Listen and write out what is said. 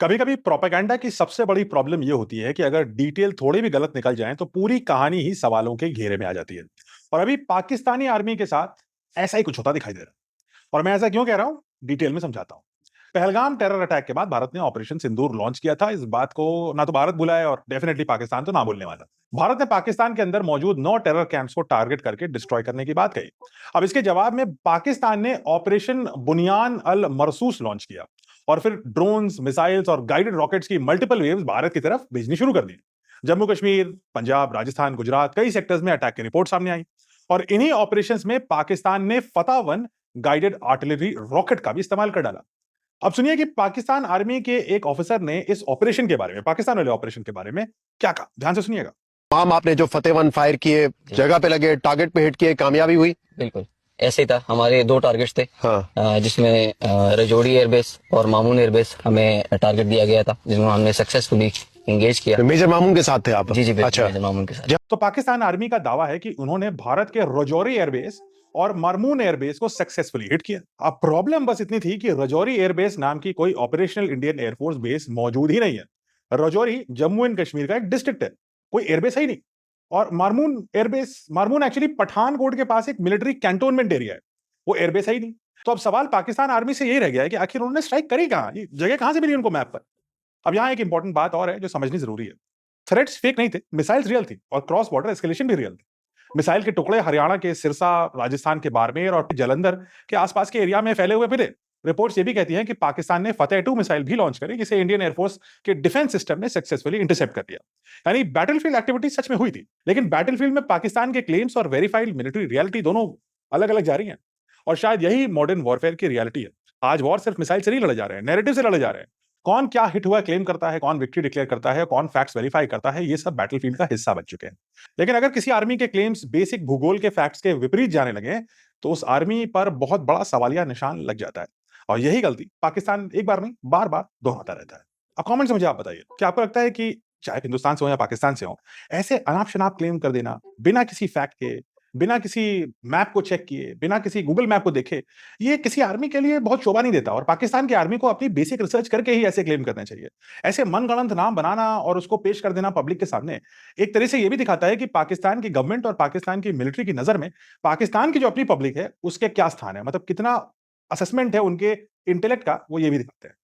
कभी कभी प्रोपेगेंडा की सबसे बड़ी प्रॉब्लम यह होती है कि अगर डिटेल थोड़ी भी गलत निकल जाए तो पूरी कहानी ही सवालों के घेरे में आ जाती है। और अभी पाकिस्तानी आर्मी के साथ ऐसा ही कुछ होता दिखाई दे रहा है। और मैं ऐसा क्यों कह रहा हूं, डिटेल में समझाता हूं। पहलगाम टेरर अटैक के बाद भारत ने ऑपरेशन सिंदूर लॉन्च किया था। इस बात को ना तो भारत भुला है और डेफिनेटली पाकिस्तान तो ना भूलने वाला। भारत ने पाकिस्तान के अंदर मौजूद 9 टेरर कैंप्स को टारगेट करके डिस्ट्रॉय करने की बात कही। अब इसके जवाब में पाकिस्तान ने ऑपरेशन बुनियान अल मरसूस लॉन्च किया और फिर ड्रोन्स, मिसाइल्स और गाइडेड रॉकेट्स की मल्टीपल वेव्स भारत की तरफ भेजनी शुरू कर दी। जम्मू कश्मीर, पंजाब, राजस्थान, गुजरात, कई सेक्टर्स में अटैक की रिपोर्ट सामने आई। और इन्हीं ऑपरेशंस में पाकिस्तान ने फतह 1 गाइडेड आर्टिलरी रॉकेट का भी इस्तेमाल कर डाला। अब सुनिए कि पाकिस्तान आर्मी के एक ऑफिसर ने इस ऑपरेशन के बारे में, पाकिस्तान वाले ऑपरेशन के बारे में क्या कहा। ध्यान से सुनिएगा। तमाम आपने जो फतेह वन फायर किए, जगह पे लगे, टारगेट पे हिट किए, कामयाबी हुई? बिल्कुल ऐसे ही था। हमारे दो टारगेट्स थे। हाँ। जिसमें रजौड़ी एयरबेस और मामून एयरबेस हमें टारगेट दिया गया था, जिसमें हमने सक्सेसफुली एंगेज किया। मेजर मामून के साथ थे आप? जी जी, अच्छा। मेजर मामून के साथ। तो पाकिस्तान आर्मी का दावा है कि उन्होंने भारत के रजौरी एयरबेस और मरमून एयरबेस को सक्सेसफुली हिट किया। अब प्रॉब्लम बस इतनी थी कि रजौरी एयरबेस नाम की कोई ऑपरेशनल इंडियन एयरफोर्स बेस मौजूद ही नहीं है। रजौरी जम्मू एंड कश्मीर का एक डिस्ट्रिक्ट है, कोई एयरबेस है ही नहीं। और मारमून एयरबेस, मारमून एक्चुअली पठानकोट के पास एक मिलिट्री कैंटोनमेंट एरिया है, वो एयरबेस है ही नहीं। तो अब सवाल पाकिस्तान आर्मी से यही रह गया है कि आखिर उन्होंने स्ट्राइक करी कहां, ये जगह कहां से मिली उनको मैप पर। अब यहां एक इंपॉर्टेंट बात और है जो समझनी जरूरी है। थ्रेट्स फेक नहीं थे, मिसाइल्स रियल थी और क्रॉस बॉर्डर एस्केलेशन भी रियल थी। मिसाइल के टुकड़े हरियाणा के सिरसा, राजस्थान के बाड़मेर और जलंधर के आसपास के एरिया में फैले हुए फिरे। रिपोर्ट्स ये भी कहती हैं कि पाकिस्तान ने फतेह 2 मिसाइल भी लॉन्च करी, जिसे इंडियन एयरफोर्स के डिफेंस सिस्टम ने सक्सेसफुली इंटरसेप्ट कर दिया। यानी बैटलफील्ड एक्टिविटी सच में हुई थी, लेकिन बैटलफील्ड में पाकिस्तान के क्लेम्स और वेरीफाइड मिलिट्री रियलिटी दोनों अलग अलग जा रही हैं। और शायद यही मॉडर्न वॉरफेयर की रियलिटी है। आज वॉर सिर्फ मिसाइल से नहीं लड़े जा रहे हैं, नैरेटिव से लड़े जा रहे हैं। कौन क्या हिट हुआ क्लेम करता है, कौन विक्ट्री डिक्लेयर करता है, कौन फैक्ट्स वेरीफाई करता है, ये सब बैटलफील्ड का हिस्सा बन चुके हैं। लेकिन अगर किसी आर्मी के क्लेम्स बेसिक भूगोल के फैक्ट्स के विपरीत जाने लगे, तो उस आर्मी पर बहुत बड़ा सवालिया निशान लग जाता है। और यही गलती पाकिस्तान एक बार नहीं, बार बार दोहराता रहता है। अब कमेंट से मुझे आप बताइए, क्या आपको लगता है कि चाहे हिंदुस्तान से हो या पाकिस्तान से हो, ऐसे अनाप शनाप क्लेम कर देना बिना किसी फैक्ट के, बिना किसी मैप को चेक किए, बिना किसी गूगल मैप को देखे, ये किसी आर्मी के लिए बहुत शोभा नहीं देता। और पाकिस्तान की आर्मी को अपनी बेसिक रिसर्च करके ही ऐसे क्लेम करने चाहिए। ऐसे मनगढ़ंत नाम बनाना और उसको पेश कर देना पब्लिक के सामने एक तरह से ये भी दिखाता है कि पाकिस्तान की गवर्नमेंट और पाकिस्तान की मिलिट्री की नजर में पाकिस्तान की जो अपनी पब्लिक है उसके क्या स्थान है, मतलब कितना असेसमेंट है उनके इंटेलेक्ट का, वो ये भी दिखाते हैं।